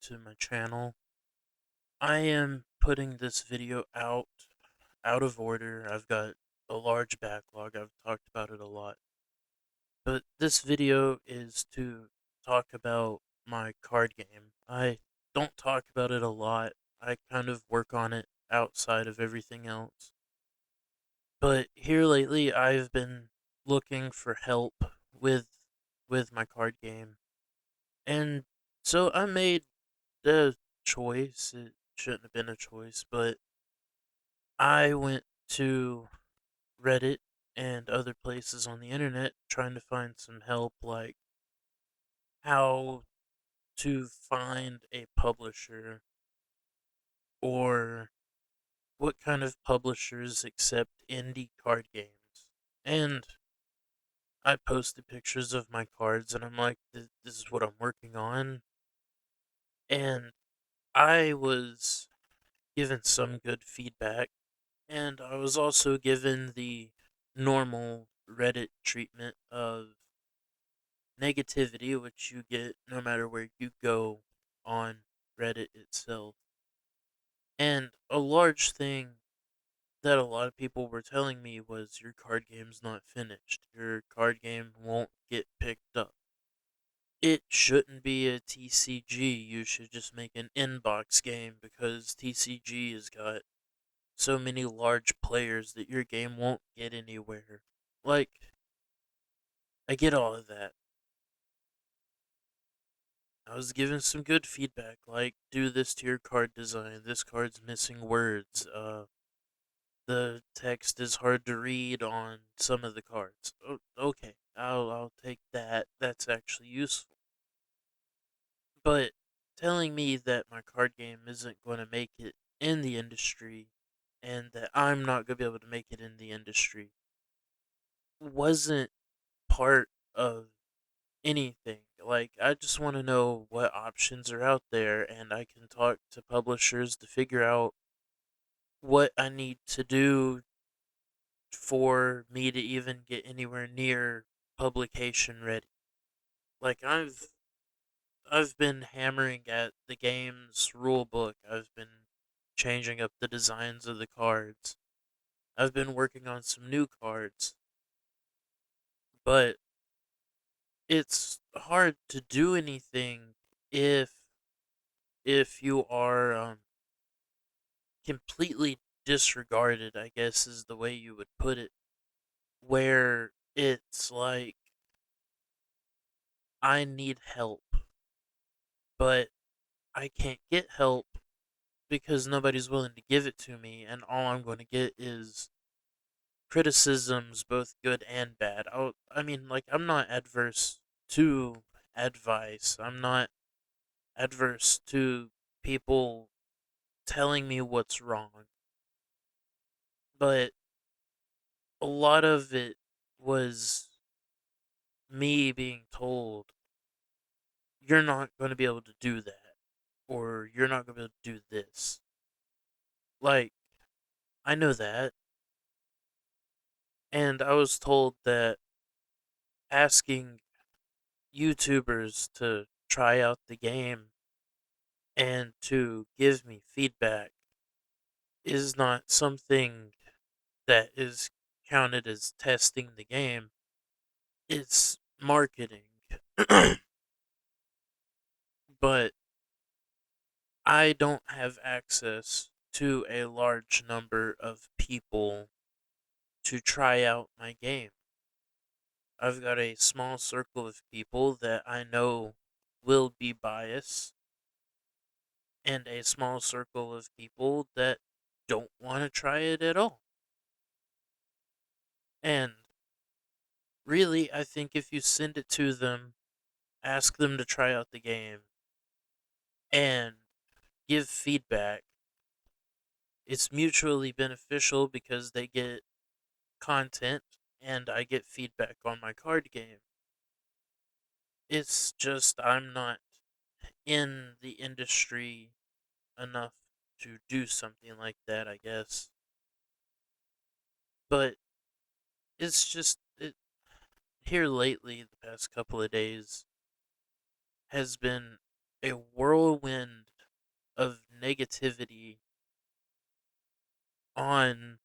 to my channel. I am putting this video out of order. I've got a large backlog. I've talked about it a lot. But this video is to talk about my card game. I don't talk about it a lot. I kind of work on it outside of everything else. But here lately I've been looking for help with with my card game. And so I made the choice. It shouldn't have been a choice, but I went to Reddit and other places on the internet trying to find some help, like how to find a publisher or what kind of publishers accept indie card games. And I posted pictures of my cards and I'm like, this is what I'm working on. And I was given some good feedback. And I was also given the normal Reddit treatment of negativity, which you get no matter where you go on Reddit itself. And a large thing that a lot of people were telling me was your card game's not finished. Your card game won't get picked up. It shouldn't be a TCG. You should just make an inbox game because TCG has got so many large players that your game won't get anywhere. Like, I get all of that. I was given some good feedback, like, do this to your card design. This card's missing words. The text is hard to read on some of the cards. Okay, I'll take that. That's actually useful. But telling me that my card game isn't going to make it in the industry and that I'm not going to be able to make it in the industry wasn't part of anything. Like, I just want to know what options are out there, and I can talk to publishers to figure out what I need to do for me to even get anywhere near publication ready. Like, I've been hammering at the game's rule book. I've been changing up the designs of the cards. I've been working on some new cards, but it's hard to do anything if you are completely disregarded, I guess is the way you would put it, where it's like I need help, but I can't get help because nobody's willing to give it to me, and all I'm going to get is criticisms, both good and bad. I mean, like, I'm not adverse to advice. I'm not adverse to people telling me what's wrong, but a lot of it was me being told, you're not going to be able to do that, or you're not going to be able to do this. Like, I know that, and I was told that asking YouTubers to try out the game and to give me feedback is not something that is counted as testing the game. It's marketing. But I don't have access to a large number of people to try out my game. I've got a small circle of people that I know will be biased, and a small circle of people that don't want to try it at all. And really, I think if you send it to them, ask them to try out the game, and give feedback, it's mutually beneficial because they get content and I get feedback on my card game. It's just I'm not in the industry enough to do something like that, I guess. But it's just here lately, the past couple of days has been a whirlwind of negativity on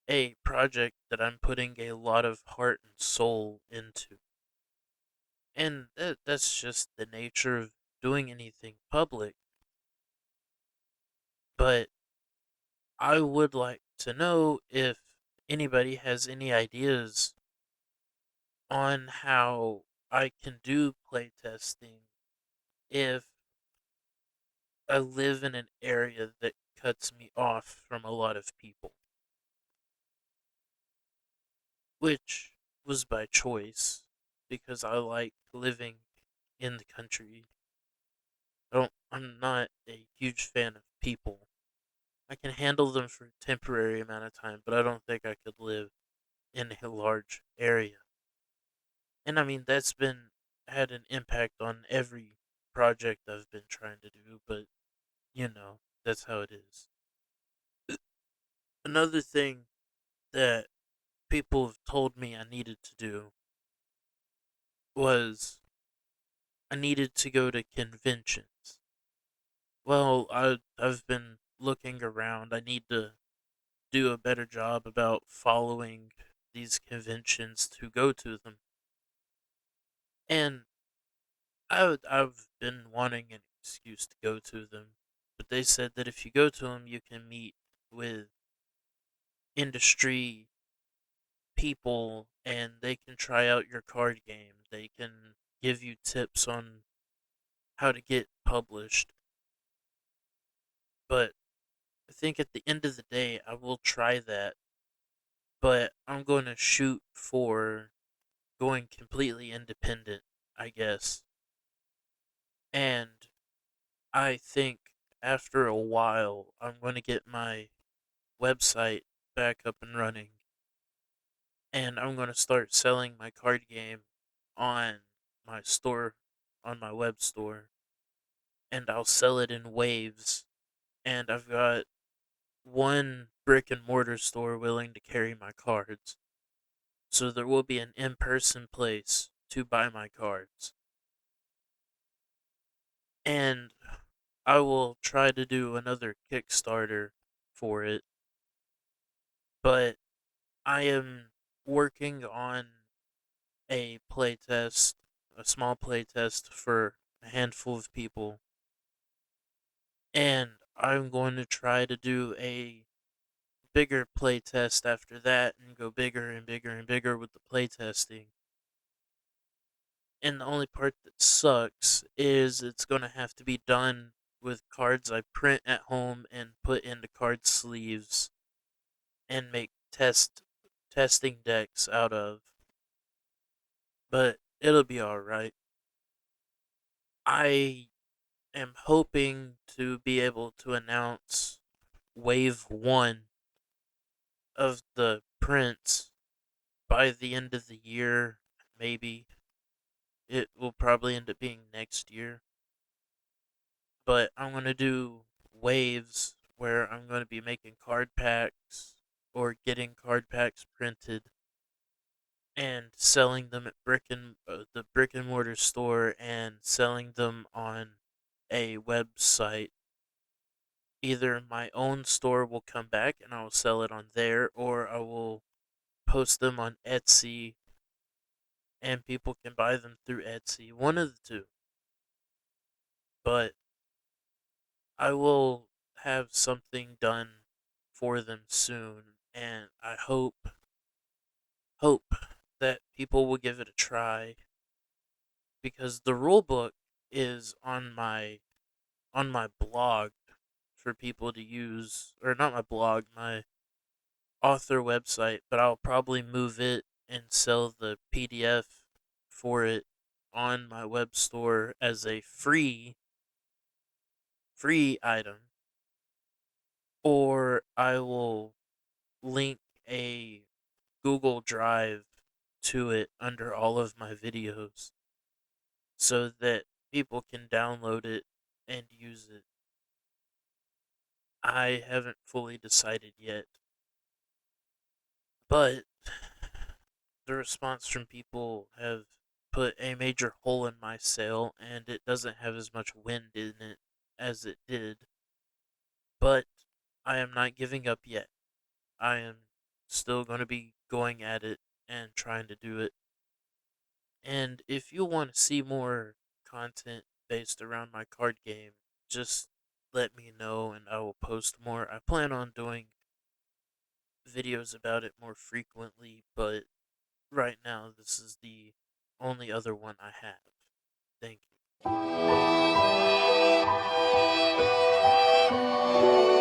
a project that I'm putting a lot of heart and soul into. And that's just the nature of doing anything public. But I would like to know if anybody has any ideas on how I can do playtesting if I live in an area that cuts me off from a lot of people, which was by choice because I like living in the country. I'm not a huge fan of people. I can handle them for a temporary amount of time, but I don't think I could live in a large area. And I mean that's been had an impact on every project I've been trying to do, but that's how it is. Another thing that people have told me I needed to do was I needed to go to conventions. Well, I've been looking around. I need to do a better job about following these conventions to go to them. And I've been wanting an excuse to go to them, but they said that if you go to them, you can meet with industry people and they can try out your card game. They can give you tips on how to get published. But I think at the end of the day, I will try that. But I'm going to shoot for going completely independent, I guess. And I think after a while, I'm going to get my website back up and running. And I'm going to start selling my card game on my store, on my web store. And I'll sell it in waves. And I've got one brick and mortar store willing to carry my cards. So there will be an in person place to buy my cards. And I will try to do another Kickstarter for it, but I am working on a playtest, a small playtest for a handful of people, and I'm going to try to do a bigger playtest after that and go bigger and bigger and bigger with the playtesting. And the only part that sucks is it's going to have to be done with cards I print at home and put into card sleeves and make testing decks out of. But it'll be all right. I am hoping to be able to announce wave 1 of the prints by the end of the year, maybe. It will probably end up being next year. But I'm going to do waves where I'm going to be making card packs or getting card packs printed and selling them at the brick and mortar store and selling them on a website. Either my own store will come back and I will sell it on there, or I will post them on Etsy and people can buy them through Etsy. One of the two. But I will have something done for them soon, and I hope that people will give it a try because the rule book is on my blog for people to use, or not my blog, my author website, but I'll probably move it and sell the PDF for it on my web store as a free item, or I will link a Google Drive to it under all of my videos so that people can download it and use it. I haven't fully decided yet, but the response from people have put a major hole in my sail, and it doesn't have as much wind in it as it did. But I am not giving up yet. I am still going to be going at it and trying to do it. And if you want to see more content based around my card game, just let me know and I will post more. I plan on doing videos about it more frequently, but right now this is the only other one I have. Thank you.